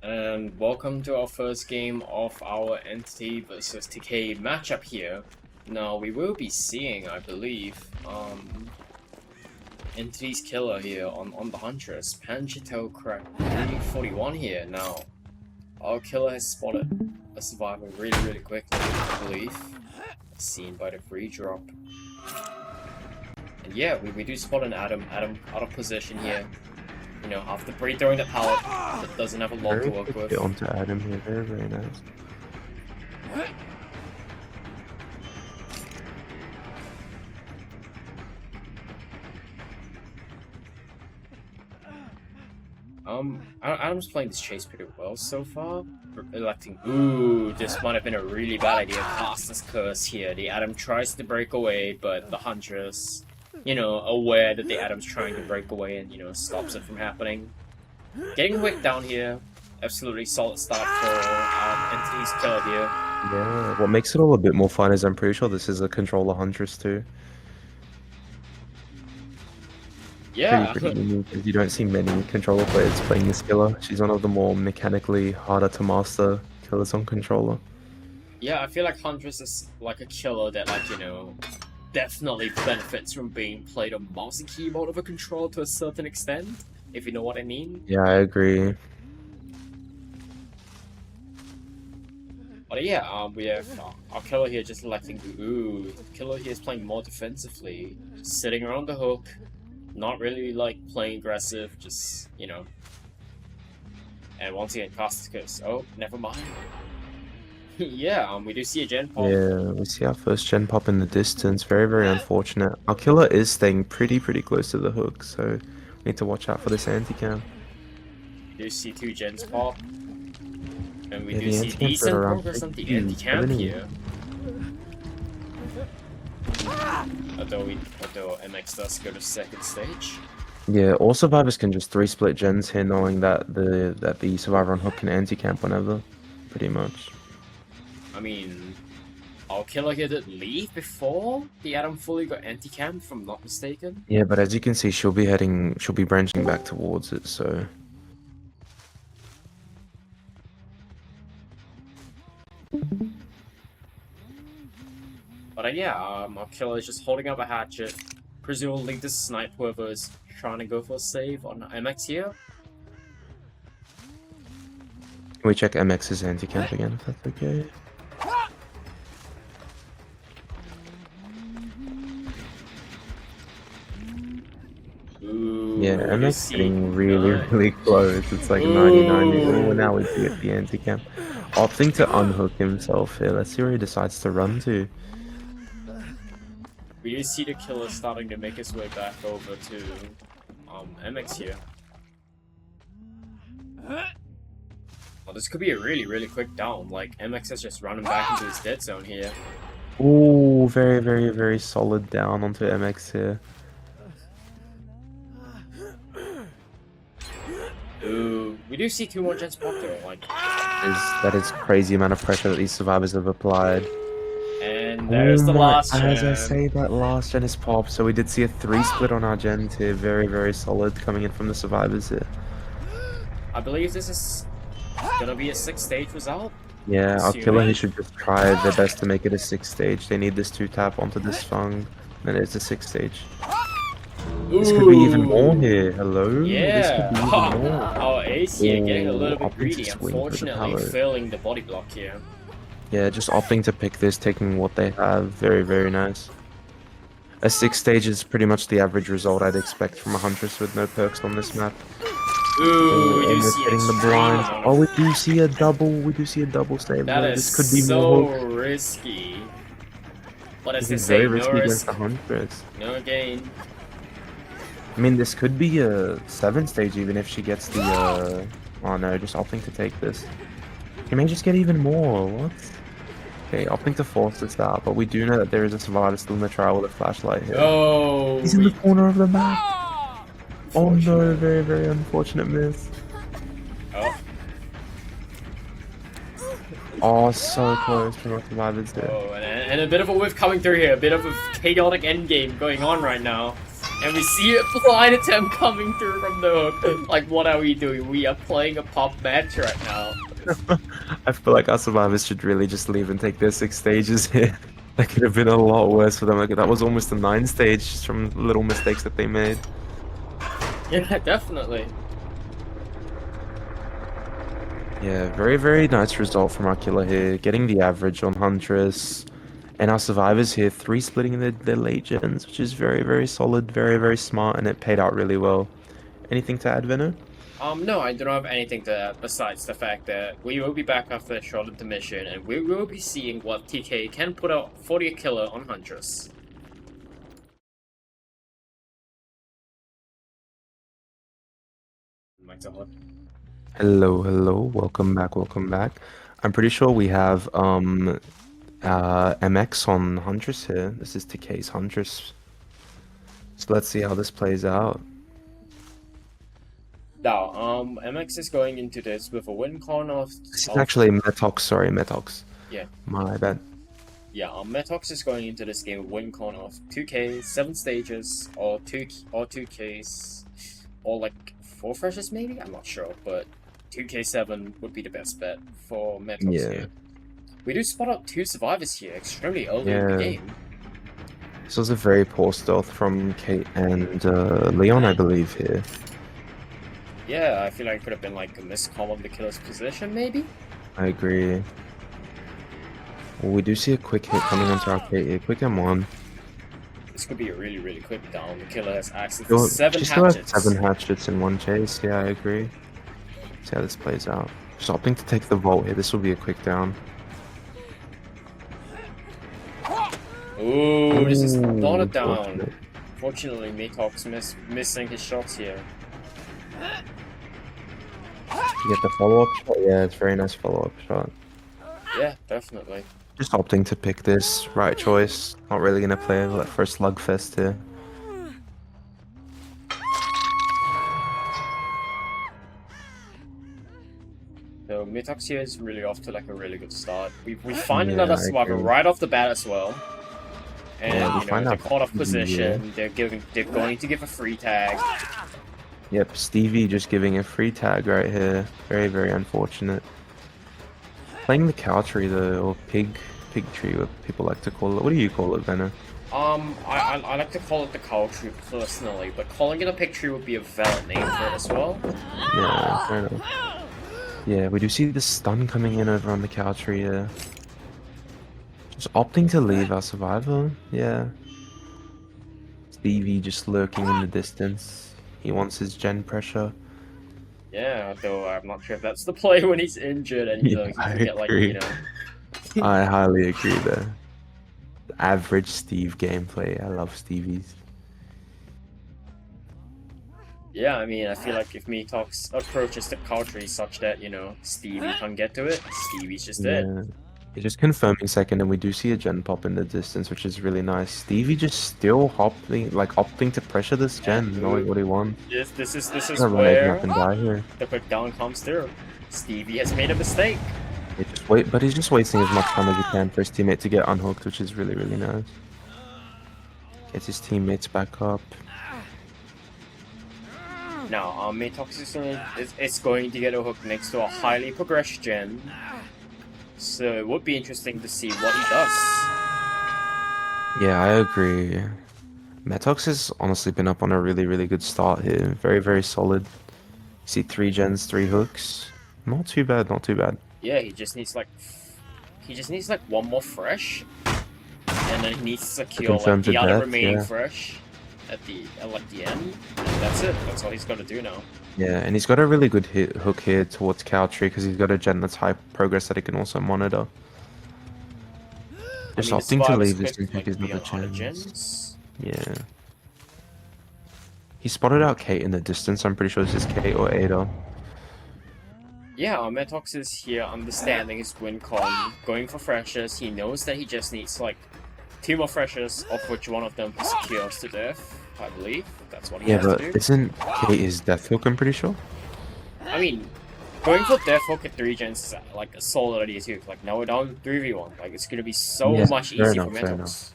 And welcome to our first game of our Entity versus Tecay matchup here. Now we will be seeing, I believe, Entity's killer here on the Huntress, Panchito Crack 341 here. Now, our killer has spotted a survivor really quickly, I believe, seen by the free drop. And yeah, we do spot an Adam out of position here. You know, after pre-throwing the pallet, that doesn't have a lot to work with. Get onto Adam here, very nice. Adam's playing this chase pretty well so far. Electing, ooh, this might have been a really bad idea. Caster's Curse here. The Adam tries to break away, but the Huntress, you know, aware that the Adam's trying to break away and, you know, stops it from happening. Getting Wick down here. Absolutely solid start for Entity's killer here. Yeah, what makes it all a bit more fun is I'm pretty sure this is a controller Huntress too. Yeah. Pretty unique, because you don't see many controller players playing this killer. She's one of the more mechanically harder to master killers on controller. Yeah, I feel like Huntress is like a killer that, like, you know, definitely benefits from being played on mouse and keyboard of a controller to a certain extent, if you know what I mean. Yeah, I agree. But yeah, we have our killer here just electing, ooh, killer here is playing more defensively, just sitting around the hook, not really like playing aggressive, just, you know. And once again, Caster. Oh, never mind. Yeah, we do see a gen pop. Yeah, we see our first gen pop in the distance. Very unfortunate. Our killer is staying pretty close to the hook, so we need to watch out for this anti-cam. We do see two gens pop. And we Yeah, do see decent progress on the anti-cam here. Although MX does go to second stage. Yeah, all survivors can just 3-split gens here, knowing that the survivor on hook can anti-camp whenever, pretty much. I mean, our killer here did leave before the Adam fully got anti-camp, if I'm not mistaken. Yeah, but as you can see, she'll be branching back towards it, so... But yeah, our killer is just holding up a hatchet, presumably to snipe whoever's trying to go for a save on MX here. Can we check MX's anti-camp again, if that's okay? Ooh, Yeah, MX getting really close. It's like 99. Oh, now we get the anti-camp. Opting to unhook himself here. Let's see where he decides to run to. We do see the killer starting to make his way back over to MX here. Well, this could be a really quick down. Like, MX is just running back into his dead zone here. Ooh, very solid down onto MX here. Ooh, we do see two more gens pop there. Like, That is crazy amount of pressure that these survivors have applied. and there's the last gen. As I say, that last gen is popped, so we did see a 3-split on our gens here. Very solid coming in from the survivors here. I believe this is gonna be a 6-stage result. Yeah, our killer, he should just try their best to make it a 6-stage. They need this 2-tap onto this Fung, then it's a 6-stage. This could be even more here. Hello? Yeah. This could be even more. Our ace here getting a little bit Opting to greedy, swing for the unfortunately pallet. failing the body block here. Yeah, just opting to pick this, taking what they have. Very nice. A 6-stage is pretty much the average result I'd expect from a Huntress with no perks on this map. Ooh, we do And we're see getting the extreme blind. amount of- Oh, we do see a double. We do see a double save. That is This could be so more. risky. What does This this is say? very No risky against risk, the Huntress. no gain. I mean, this could be a 7-stage even if she gets the, Oh no, just opting to take this. He may just get even more, what? Okay, opting to force this out, but we do know that there is a survivor still in the trial with a flashlight here. Oh, He's in the corner of the map! Oh no, very unfortunate miss. Oh, Oh, so close to our survivors there. oh, and a bit of a whiff coming through here. A bit of a chaotic endgame going on right now. And we see a blind attempt coming through from the hook. Like, what are we doing? We are playing a pop match right now. I feel like our survivors should really just leave and take their 6 stages here. That could have been a lot worse for them. Like, that was almost a 9 stage just from little mistakes that they made. Yeah, definitely. Yeah, very, very nice result from our killer here. Getting the average on Huntress. And our survivors here, 3 splitting their late gens, which is very, very solid, very, very smart, and it paid out really well. Anything to add, Venno? No, I don't have anything to add besides the fact that we will be back after a short intermission, and we will be seeing what TK can put out for the killer on Huntress. Hello, hello, welcome back, welcome back. I'm pretty sure we have MX on Huntress here. This is Tecay's Huntress. So let's see how this plays out. Now, MX is going into this with a win con of... This is actually Metox, sorry, Metox. Yeah. My bad. Yeah, Metox is going into this game with win con of 2k, 7 stages, or 2ks, or like 4 freshes maybe? I'm not sure, but 2k7 would be the best bet for Metox here. We do spot out 2 survivors here extremely early in the game. This was a very poor stealth from Kate and Leon, I believe, here. Yeah, I feel like it could have been like a miscom of the killer's position, maybe? I agree. Well, we do see a quick hit coming onto our Kate here. Quick M1. This could be a really, really quick down. The killer has access to 7 she still has hatchets. 7 hatchets in 1 chase. Yeah, I agree. See how this plays out. Just opting to take the vault here. This will be a quick down. Ooh, this is not a down. Fortunately, Metox missing his shots here. You get the follow-up shot? Yeah, it's a very nice follow-up shot. Yeah, definitely. Just opting to pick this. Right choice. Not really going to play that first slugfest here. So Metox here is really off to like a really good start. We find another survivor right off the bat as well. And you know, they're caught off position, they're going to give a free tag. Yep, Stevie just giving a free tag right here. Very, very unfortunate. Playing the cow tree though, or pig tree, what people like to call it. What do you call it, Venno? I like to call it the cow tree personally, but calling it a pig tree would be a valid name for it as well. Yeah, fair enough. Yeah, we do see the stun coming in over on the cow tree here. Just opting to leave our survivor, yeah. Stevie just lurking in the distance. He wants his gen pressure. Yeah, though I'm not sure if that's the play when he's injured and he can get like, you know. I highly agree there. The average Steve gameplay. I love Stevie's. Yeah, I mean, I feel like if Metox approaches the cow tree such that, you know, Stevie can't get to it, Stevie's just dead. He's just confirming second, and we do see a gen pop in the distance, which is really nice. Stevie just still opting to pressure this gen, knowing what he wants. Yes, this is where up and die here. The quick down comes through. Stevie has made a mistake. But he's just wasting as much time as he can for his teammate to get unhooked, which is really, really nice. Gets his teammates back up. Now, Metox is going to get a hook next to a highly progressed gen. So it would be interesting to see what he does. Yeah, I agree. Metox has honestly been up on a really, really good start here. Very, very solid. See 3 gens, 3 hooks. Not too bad, not too bad. Yeah, he just needs like one more fresh, and then he needs to secure like the other remaining fresh at the end. And that's it. That's all he's got to do now. Yeah, and he's got a really good hook here towards cow tree because he's got a gen that's high progress that he can also monitor. Just opting to leave this and take his another chance. Yeah. He spotted out Kate in the distance. I'm pretty sure this is Kate or Ada. Yeah, Metox is here understanding his win con, going for freshes. He knows that he just needs like 2 more freshes, of which one of them he secures to death, I believe. That's what he has to do. Yeah, but isn't Kate his death hook, I'm pretty sure? I mean, going for death hook at 3 gens is like a solid idea too. Like, now we're down 3v1. Like, it's gonna be so much easier for Metox.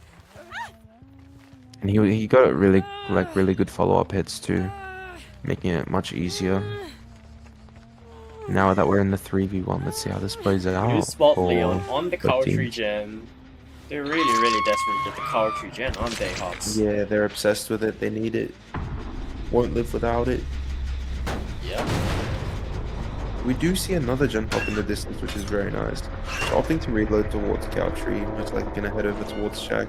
And he got really good follow-up hits too, making it much easier. Now that we're in the 3v1, let's see how this plays You out spot for Leon on the both Cow Tree teams. gen. They're really desperate to get the Cow Tree gen, aren't they, Hawks? Yeah, they're obsessed with it. They need it. Won't live without it. Yeah. We do see another gen pop in the distance, which is very nice. Opting to reload towards Cow Tree, just like gonna head over towards Shack.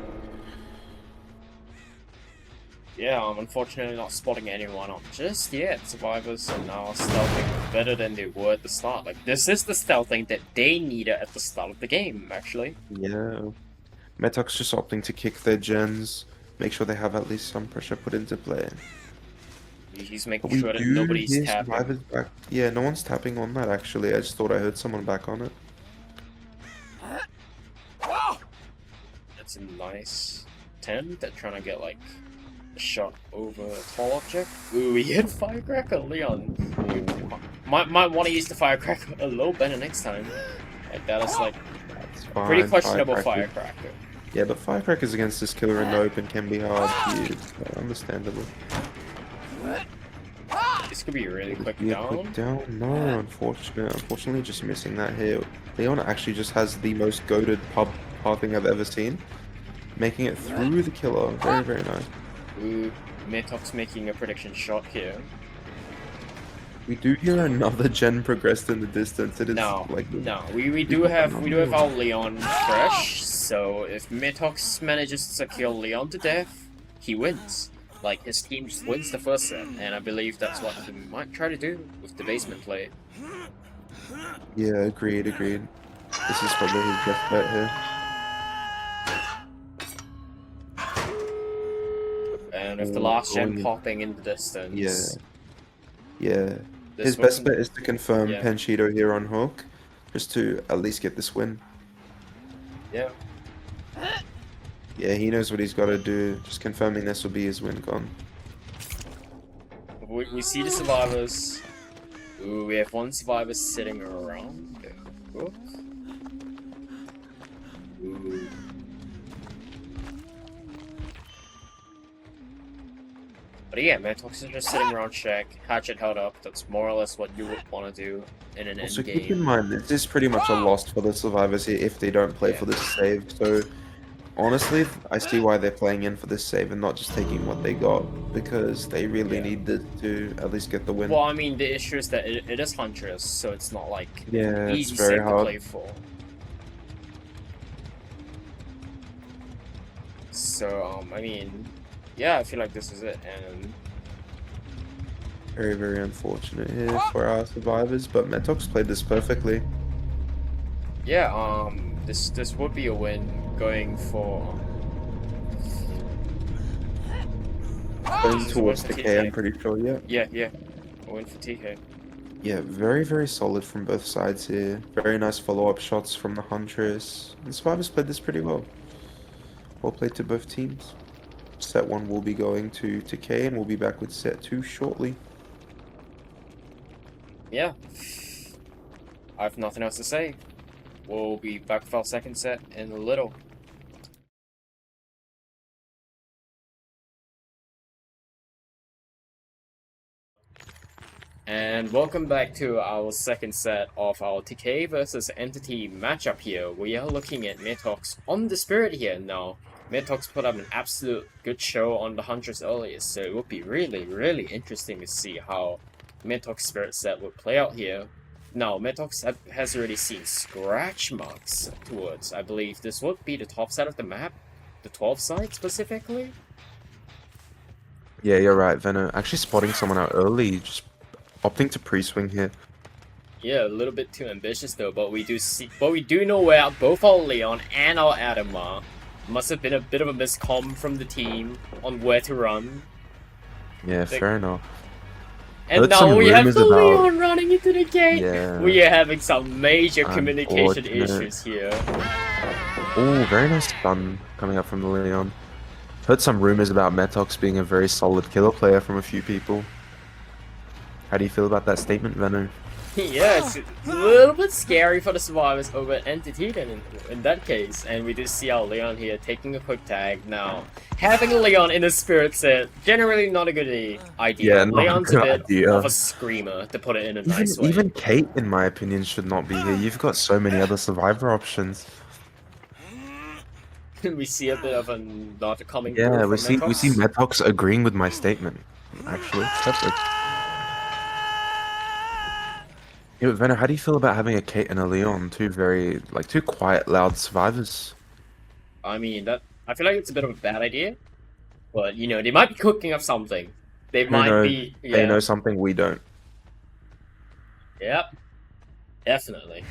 Yeah, I'm unfortunately not spotting anyone up just yet. Survivors are now stealthing better than they were at the start. Like, this is the stealthing that they needed at the start of the game, actually. Yeah. Metok's just opting to kick their gens, make sure they have at least some pressure put into play. He's But making we sure that do nobody's hear tapping. survivors back. Yeah, no one's tapping on that actually. I just thought I heard someone back on it. That's a nice 10. They're trying to get, like, a shot over a tall object. Ooh, he hit Firecracker, Leon. Might want to use the Firecracker a little better next time. Like, that is, like, That's pretty fine, questionable Firecracker. Yeah, but Firecrackers against this killer in the open can be hard to use. Understandable. This could be a really quick Yeah, down. quick down. No, unfortunately, just missing that here. Leon actually just has the most goated pub pathing I've ever seen, making it through the killer. Very nice. Ooh, Metok's making a prediction shot here. We do hear another gen progressed in the distance. It is No, like we do have our Leon fresh. So if Metox manages to secure Leon to death, he wins. Like, his team just wins the first set, and I believe that's what he might try to do with the basement play. Yeah, agreed. This is probably his best bet here. And with the last gen popping in the distance. Yeah. His best bet is to confirm Panchito here on hook, just to at least get this win. Yeah. Yeah, he knows what he's got to do. Just confirming this will be his win gone. We see the survivors. Ooh, we have one survivor sitting around. Hook. Ooh. But yeah, Mantox is just sitting around Shack, hatchet held up. That's more or less what you would want to do in an Also, end game. keep in mind, this is pretty much a loss for the survivors here if they don't play for this save. So, honestly, I see why they're playing in for this save and not just taking what they got, because they really need this to at least get the win. Well, I mean, the issue is that it is Huntress, so it's not like an easy it's very save hard to play for. So, I mean, yeah, I feel like this is it, and very unfortunate here for our survivors, but Metox played this perfectly. yeah, this would be a win going for Going towards Tecay, I'm pretty sure, yeah. Yeah, a win for TK. Yeah, very solid from both sides here. Very nice follow-up shots from the Huntress. The survivors played this pretty well. Well played to both teams. Set 1 will be going to Tecay, and we'll be back with set 2 shortly. Yeah, I have nothing else to say. We'll be back with our second set in a little. And welcome back to our second set of our TK versus Entity matchup here. We are looking at Metox on the Spirit here now. Metox put up an absolute good show on the Huntress earlier, so it would be really interesting to see how Metox Spirit set would play out here. Now, Metox has already seen scratch marks towards, I believe this would be the top side of the map, the 12 side specifically. Yeah, you're right, Venom. Actually spotting someone out early, just opting to pre-swing here. Yeah, a little bit too ambitious though, but we do know where both our Leon and our Adam are. Must have been a bit of a miscomm from the team on where to run. Yeah, fair enough. And now we have the Leon running into the gate. Yeah. We are having some major communication issues here. Oh, very nice stun coming up from the Leon. Heard some rumors about Metox being a very solid killer player from a few people. How do you feel about that statement, Venom? Yeah, it's a little bit scary for the survivors over Entity then in that case. And we do see our Leon here taking a quick tag. Now, having Leon in a spirit set, generally not a good idea. Yeah, not a Leon's a good bit of idea. a screamer, to put it in a Even nice way. even Kate, in my opinion, should not be here. You've got so many other survivor options. We see a bit of a not coming Yeah, through we from see Metox. Metox agreeing with my statement. Actually, perfect. Yeah, but Venner, how do you feel about having a Kate and a Leon, two quiet, loud survivors? I mean, I feel like it's a bit of a bad idea, but you know, they might be cooking up something. They Who might knows? be, They yeah, know something we don't. yep, definitely.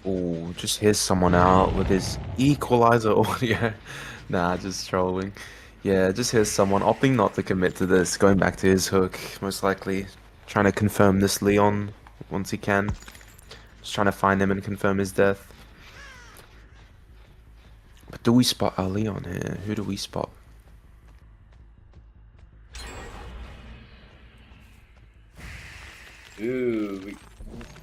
Oh, just hears someone out with his equalizer audio. Nah, just trolling. Yeah, just hears someone opting not to commit to this, going back to his hook, most likely trying to confirm this Leon once he can. Just trying to find him and confirm his death. But do we spot our Leon here? Who do we spot? Ooh,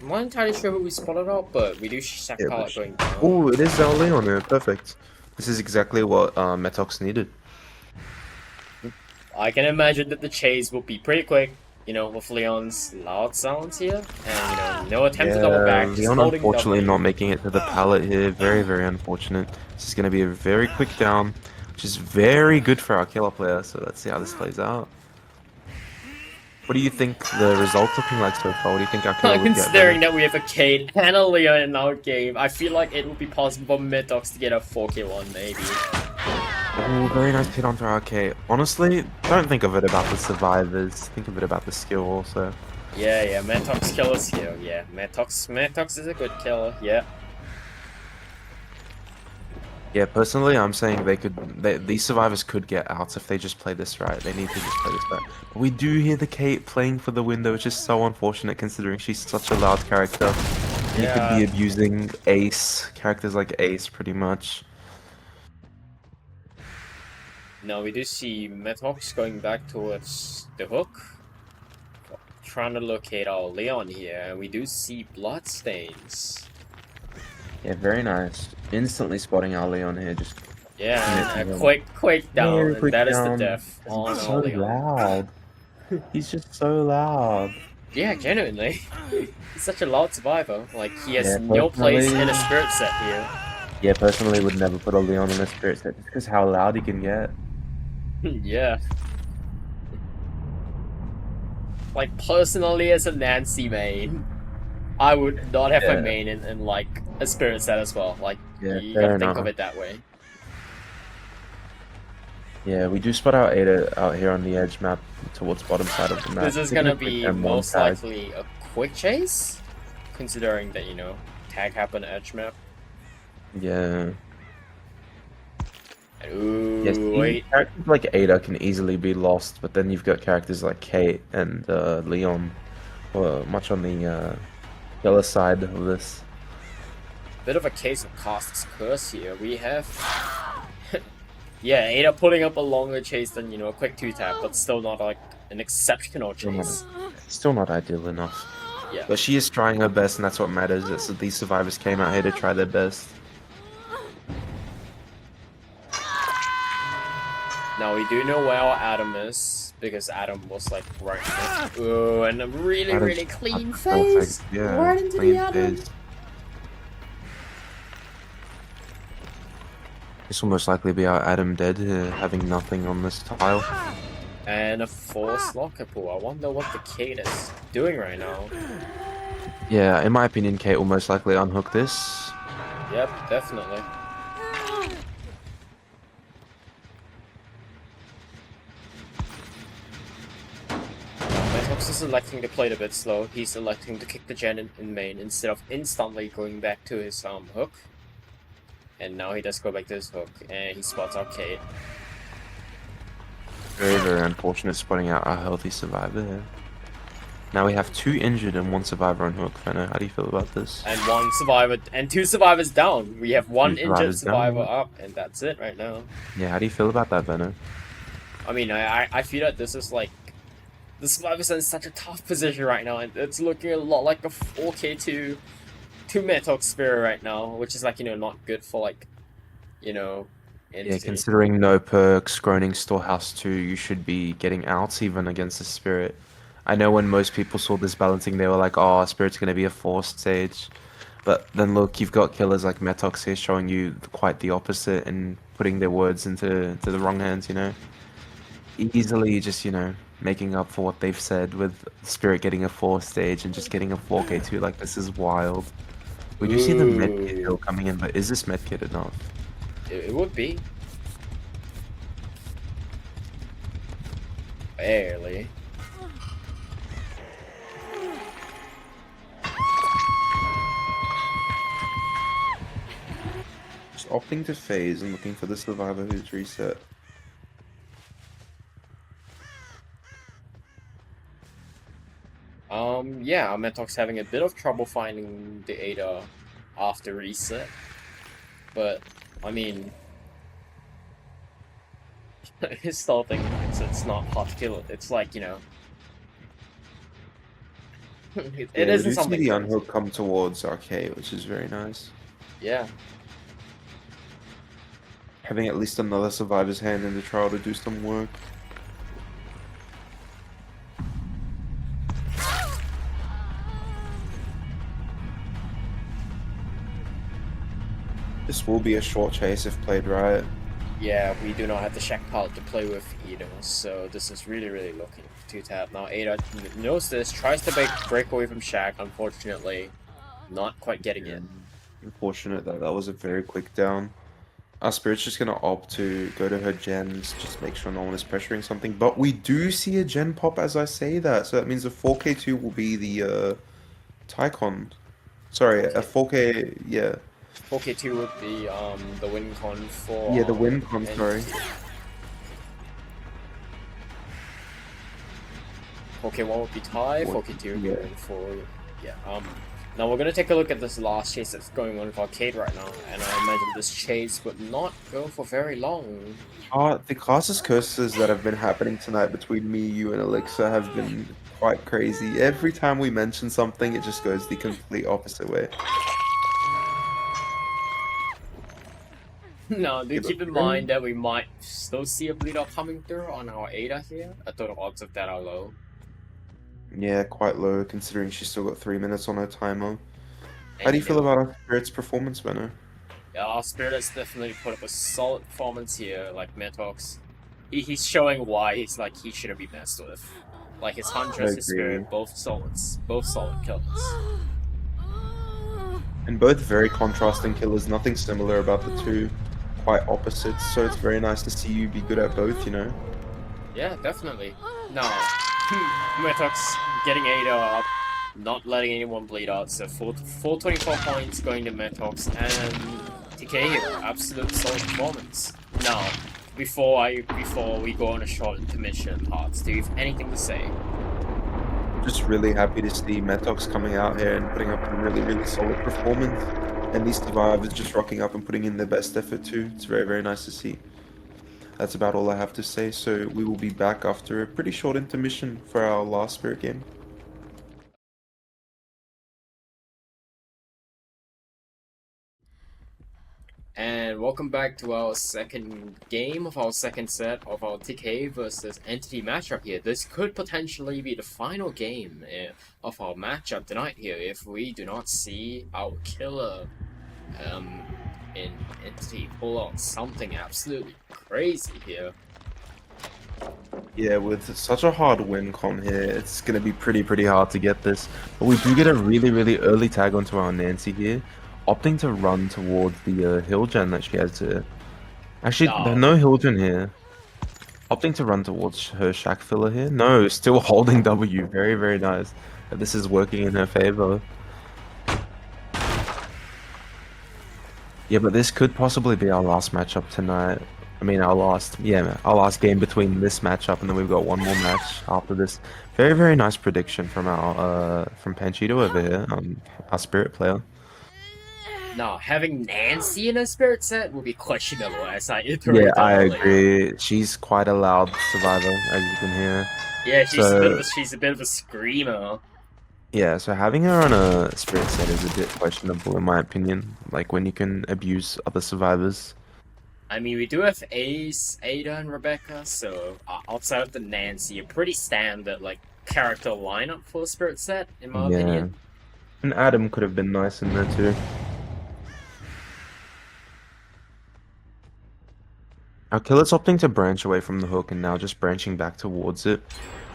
I'm not entirely sure who we spotted out, but we do check Yeah, out but going down. oh, it is our Leon here. Perfect. This is exactly what Metox needed. I can imagine that the chase will be pretty quick, you know, with Leon's loud sounds here, and you know, no attempt to double Yeah, back, just Leon holding unfortunately W. not making it to the pallet here. Very, very unfortunate. This is going to be a very quick down, which is very good for our killer player. So let's see how this plays out. What do you think the results looking like so far? What do you think our killer would get Considering better? that we have a Kate and a Leon in our game, I feel like it would be possible for Metox to get a 4K1 maybe. Oh, very nice hit onto RK. Honestly, don't think of it about the survivors. Think of it about the skill also. Yeah, Metox killers here. Yeah, Metox is a good killer. Yeah. Yeah, personally, I'm saying these survivors could get out if they just play this right. They need to just play this right. But we do hear the Kate playing for the window, which is so unfortunate considering she's such a loud character. He could be Yeah. abusing Ace, characters like Ace, pretty much. Now we do see Metox going back towards the hook, trying to locate our Leon here, and we do see bloodstains. Yeah, very nice. Instantly spotting our Leon here, just Yeah, and a him. quick down, Very and quick that is the down. death on He's our so Leon. loud. He's just so loud. Yeah, genuinely. He's such a loud survivor. Like, he has Yeah, no place in a personally- spirit set here. Yeah, personally would never put a Leon in a spirit set just because how loud he can get. Yeah. Like, personally, as a Nancy main, I would not have Yeah. my main in like, a spirit set as well. Like, Yeah, you fair gotta think of enough. it that way. Yeah, we do spot our Ada out here on the edge map towards bottom side of the map. This is Taking gonna a quick be M1 most tag. likely a quick chase, considering that, you know, tag happened edge map. Yeah. Ooh, Yes, wait. characters like Ada can easily be lost, but then you've got characters like Kate and Leon, who are much on the killer side of this. Bit of a case of Cast's curse here. We have... yeah, Ada putting up a longer chase than, you know, a quick 2-tap, but still not, like, an exceptional chase. Still not ideal enough. Yeah. But she is trying her best, and that's what matters. It's that these survivors came out here to try their best. Now, we do know where our Adam is, because Adam was, like, right next. Ooh, and a really, Adam's really clean perfect. face! Yeah, Right into clean the Adam! face. This will most likely be our Adam dead, having nothing on this tile. And a forced locker pool. I wonder what the Kate is doing right now. Yeah, in my opinion, Kate will most likely unhook this. Yep, definitely. Metox is electing to play it a bit slow. He's electing to kick the gen in main instead of instantly going back to his hook. And now he does go back to his hook, and he spots our Kate. Very, very unfortunate spotting out our healthy survivor here. Now we have 2 injured and 1 survivor on hook. Fenner, how do you feel about this? And 1 survivor, and 2 survivors down. We have 1 2 injured survivors survivor down. up, and that's it right now. Yeah, how do you feel about that, Venner? I mean, I feel that this is like, the survivors are in such a tough position right now, and it's looking a lot like a 4K2 Metox Spirit right now, which is like, you know, not good for like, you know, Yeah, entity. considering no perks, Groaning Storehouse 2, you should be getting outs even against the Spirit. I know when most people saw this balancing, they were like, oh, Spirit's going to be a forced stage. But then look, you've got killers like Metox here showing you quite the opposite and putting their words into the wrong hands, you know? Easily just, you know, making up for what they've said with Spirit getting a 4th stage and just getting a 4K2. Like, this is wild. We do see the medkit hill coming in, but is this medkit enough? It would be. Barely. Just opting to phase and looking for the survivor who's reset. Yeah, Mentox having a bit of trouble finding the Ada after reset. But, I mean, his stall thing, it's not hard to kill. It's like, you know, it isn't We something see the crazy. unhook come towards Arcade, which is very nice. Yeah. Having at least another survivor's hand in the trial to do some work. This will be a short chase if played right. Yeah, we do not have the Shack palette to play with either, so this is really, really looking to tap. Now Ada knows this, tries to break away from Shack, unfortunately, not quite getting it. Unfortunate that was a very quick down. Our Spirit's just gonna opt to go to her gens, just make sure no one is pressuring something. But we do see a gen pop as I say that, so that means the 4K2 will be the Tycon. Sorry, a 4K, yeah. 4K2 would be the win con for Yeah, the win con, sorry. 4K1 would be Ty, 4K2 would be Yeah. win for now we're gonna take a look at this last chase that's going on with Arcade right now, and I imagine this chase would not go for very long. The classes curses that have been happening tonight between me, you, and Alexa have been quite crazy. Every time we mention something, it just goes the complete opposite way. Now, do keep in mind that we might still see a bleed up coming through on our Ada here. I thought the odds of that are low. Yeah, quite low, considering she's still got 3 minutes on her timer. How do you feel about our Spirit's performance, Benno? Yeah, our Spirit has definitely put up a solid performance here, like Metox. He's showing why he's like he shouldn't be messed with. Like his Huntress, his Spirit, both solid killers. And both very contrasting killers, nothing similar about the two. Quite opposites, so it's very nice to see you be good at both, you know? Yeah, definitely. Now, Metox getting Ada up, not letting anyone bleed out, so full 24 points going to Metox, and Tecay here, absolute solid performance. Now, before we go on a short intermission, Hearts, do you have anything to say? Just really happy to see Metox coming out here and putting up a really, really solid performance. And these survivors just rocking up and putting in their best effort too. It's very, very nice to see. That's about all I have to say, so we will be back after a pretty short intermission for our last Spirit game. And welcome back to our second game of our second set of our Tecay versus Entity matchup here. This could potentially be the final game of our matchup tonight here if we do not see our killer in Entity pull out something absolutely crazy here. Yeah, with such a hard win con here, it's going to be pretty hard to get this. But we do get a really early tag onto our Nancy here, opting to run towards the hill gen that she has here. Actually, there's no hill gen here. Opting to run towards her shack filler here. No, still holding W. Very nice. This is working in her favor. Yeah, but this could possibly be our last matchup tonight. I mean, our last game between this matchup, and then we've got one more match after this. Very, very nice prediction from our from Panchito over here, our spirit player. Now, having Nancy in a spirit set will be questionable, as I Yeah, iterated I earlier. agree. She's quite a loud survivor, as you can hear. Yeah, she's So a bit of a screamer. yeah, so having her on a spirit set is a bit questionable in my opinion. Like when you can abuse other survivors. I mean, we do have Ace, Ada, and Rebecca, so outside of the Nancy, a pretty standard like character lineup for a spirit set, in my Yeah, opinion. and Adam could have been nice in there too. Our killer's opting to branch away from the hook and now just branching back towards it.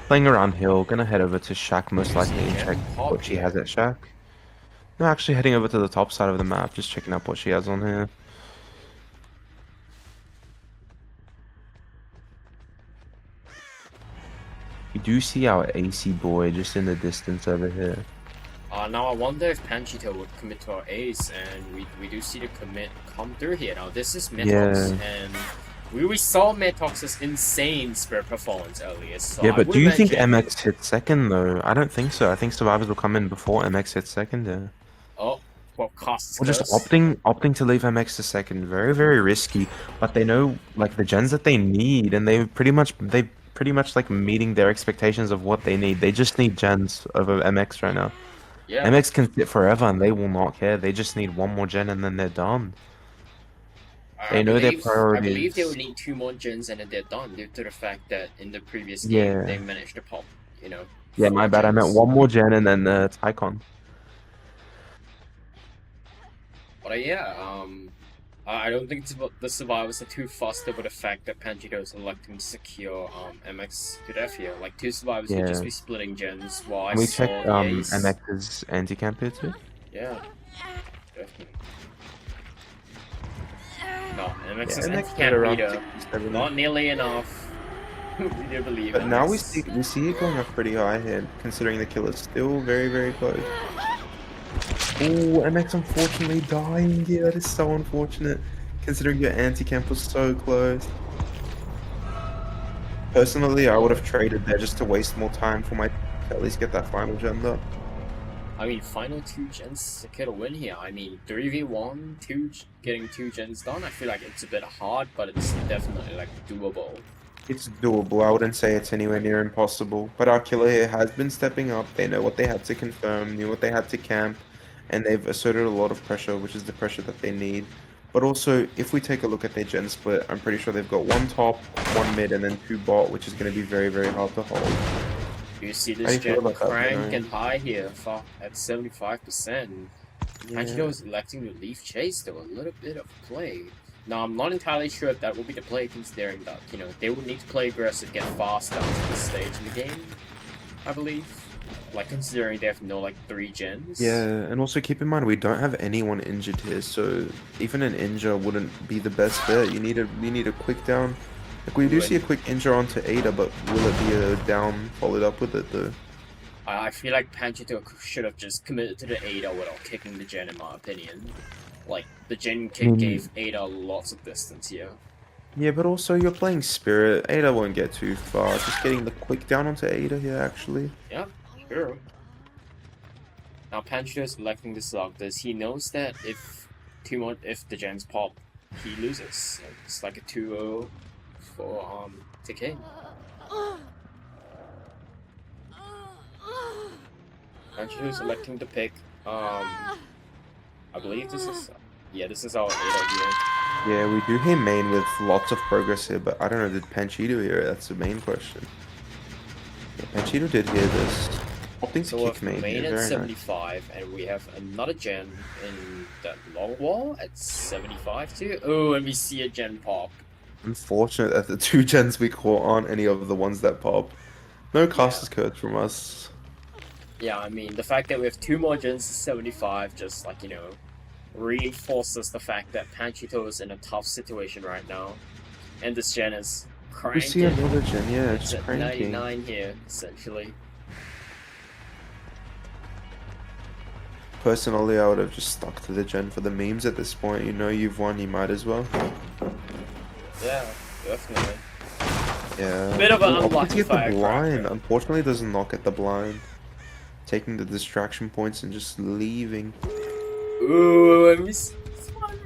Playing around hill, gonna head over to Shack most likely and check what she has at Shack. No, actually heading over to the top side of the map, just checking up what she has on here. We do see our AC boy just in the distance over here. Now I wonder if Panchito would commit to our Ace, and we do see the commit come through here. Now this is Metox, and we saw Metox's insane spirit performance earlier. So Yeah, I but would do you think imagine... MX hits second though? I don't think so. I think survivors will come in before MX hits second. Yeah. Oh, well, costs Or just curse. opting to leave MX to second. Very, very risky. But they know like the gens that they need, and they pretty much like meeting their expectations of what they need. They just need gens over MX right now. Yeah. MX can sit forever and they will not care. They just need one more gen and then they're done. They know their I believe they priorities. would need 2 more gens and then they're done, due to the fact that in the previous game they Yeah. managed to pop, you know, Yeah, 4 my bad. I meant gens. one more gen and then Tycon. But yeah, I don't think the survivors are too fussed over the fact that Panchito is electing to secure MX to death here. Like 2 survivors could just Yeah. be splitting gens while I Can we saw check the Ace. MX's anti-camp here too? Yeah, definitely. No, MX's Yeah, MX anti-camp around meter, 67. not nearly enough. We do believe But MX. now we see it going up pretty high here, considering the killer's still very, very close. Oh, MX unfortunately dying. Yeah, that is so unfortunate, considering your anti-camp was so close. Personally, I would have traded there just to waste more time for my to at least get that final gen up. I mean, final 2 gens to get a win here. I mean, 3v1, getting 2 gens done. I feel like it's a bit hard, but it's definitely like doable. It's doable. I wouldn't say it's anywhere near impossible. But our killer here has been stepping up. They know what they had to confirm, knew what they had to camp, and they've asserted a lot of pressure, which is the pressure that they need. But also, if we take a look at their gen split, I'm pretty sure they've got 1 top, 1 mid, and then 2 bot, which is going to be very, very hard to hold. You see How do this you feel gen about that, crank Ryan? and high here at 75%. Panchito is electing to leave chase though, a little bit of play. Now, I'm not entirely sure if that will be the play, considering that, you know, they would need to play aggressive, get fast down to this stage in the game, I believe. Like, considering they have no, like, 3 gens. Yeah, and also keep in mind we don't have anyone injured here, so even an injure wouldn't be the best bet. You need a quick down. Like we do see a quick injure onto Ada, but will it be a down followed up with it though? I feel like Panchito should have just committed to the Ada without kicking the gen, in my opinion. Like, the gen kick gave Ada lots of distance here. Yeah, but also you're playing Spirit. Ada won't get too far. Just getting the quick down onto Ada here, actually. Yeah, sure. Now Panchito is electing to slug this. He knows that if the gens pop, he loses. It's like a 2-0 for Tecay. Panchito is electing to pick. I believe this is our Ada here. Yeah, we do hear main with lots of progress here, but I don't know, did Panchito hear it? That's the main question. Yeah, Panchito did hear this. Opting So to we kick have main main here, at very 75, nice. and we have another gen in that long wall at 75 too. Oh, and we see a gen pop. Unfortunate that the 2 gens we caught aren't any of the ones that pop. No caster's curse from us. Yeah, I mean, the fact that we have 2 more gens at 75 just, like, you know, reinforces the fact that Panchito is in a tough situation right now. And this gen is cranking. We see another gen, yeah, It's just at cranking. 99 here, essentially. Personally, I would have just stuck to the gen for the memes at this point. You know you've won, you might as well. Yeah, definitely. Yeah. Bit of an Ooh, opting to unlucky get the firecracker. blind. Unfortunately, does not get the blind. Taking the distraction points and just leaving. Ooh, and we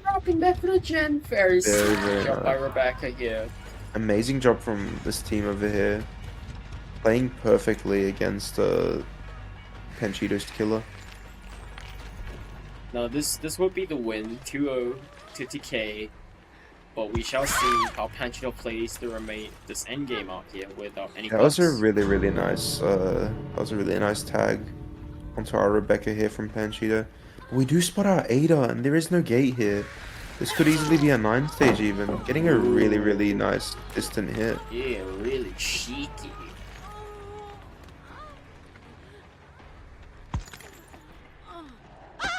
rocking back for the gen. Very Very, sneaky very job by nice. Rebecca here. Amazing job from this team over here. Playing perfectly against Panchito's killer. Now this would be the win, 2-0 to Tecay, but we shall see how Panchito plays the remain this endgame out here without any That was a bugs. really, really nice tag onto our Rebecca here from Panchito. But we do spot our Ada, and there is no gate here. This could easily be a 9 stage even. Getting a really, really Ooh, nice distant hit. yeah, really cheeky.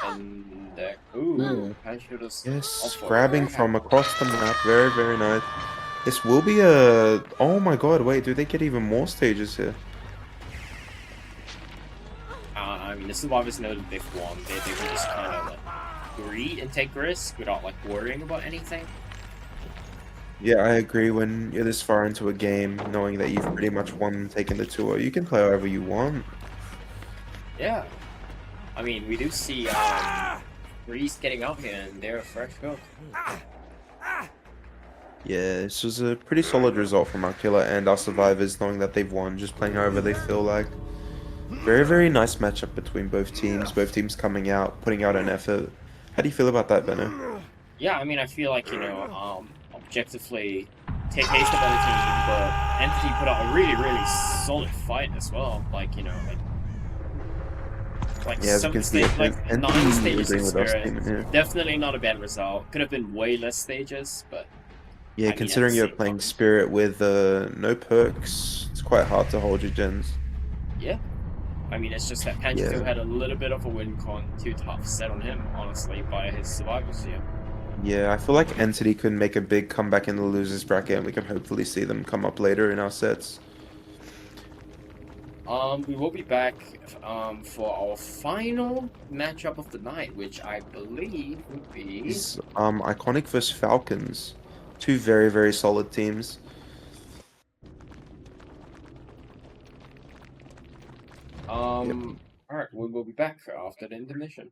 And ooh, Panchito's up Yes, for a grabbing grab. from across the map. Very, very nice. This will be a... Oh my god, wait, do they get even more stages here? I mean, the survivors know that they've won. They can just kind of like greed and take risk without like worrying about anything. Yeah, I agree. When you're this far into a game, knowing that you've pretty much won and taken the tour, you can play however you want. Yeah, I mean, we do see Reese getting out here, and they're a fresh cook. Yeah, this was a pretty solid result from our killer and our survivors, knowing that they've won, just playing however they feel like. Very, very nice matchup between both teams coming out, putting out an effort. How do you feel about that, Benno? Yeah, I mean, I feel like objectively, Tecay's the better team, but Entity put out a really solid fight as well. Like Yeah, as you can see, like nine Anthony stages of agreeing with us spirit. team in here. Definitely not a bad result. Could have been way less stages, but Yeah, I mean, at the considering you're same playing time, Spirit with no perks, it's quite hard to hold your gens. yeah. I mean, it's just that Panchito Yeah. had a little bit of a win con too tough set on him, honestly, by his survivors here. Yeah, I feel like Entity could make a big comeback in the losers bracket, and we can hopefully see them come up later in our sets. We will be back for our final matchup of the night, which I believe would be Is Iconic vs Falcons, two very, very solid teams. Yep. all right, we will be back after the intermission.